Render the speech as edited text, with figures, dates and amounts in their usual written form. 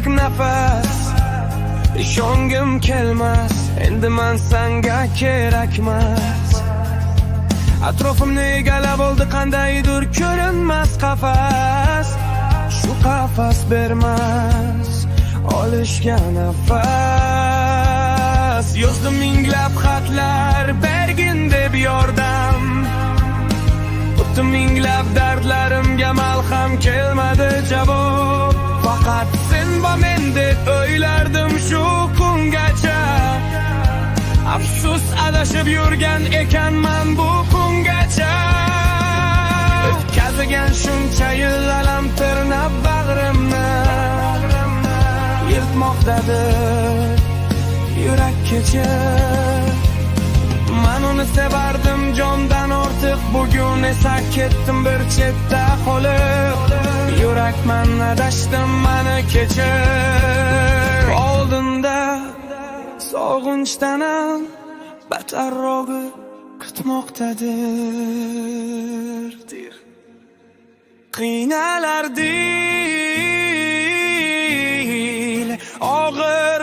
tek nafas. Ishongim kelmas, endi men senga kerakmas. Atrofimni egallab oldi qandaydir ko'rinmas qafas. Shu qafas bermas olishga nafas. Yozdim minglab xatlar, bergin deb yordam. O'tdim minglab dardlarimga, malham kelmadi javob. Faqat sen va men deb o'ylardim shu kungacha. Afsus adashib yurgan ekanman bu kungacha. O'tkazgan shuncha yil alam tirnab bag'rimni yirtmoqdadir yurak kecha. Men uni sevardim jondan ortiq, bugun esa ketdim bir chetda qolib. Yurakman adashdim, meni kechir. Oldinda sog'inchdan ham battarrog'i kutmoqdadir. Qiynalar dil og'ir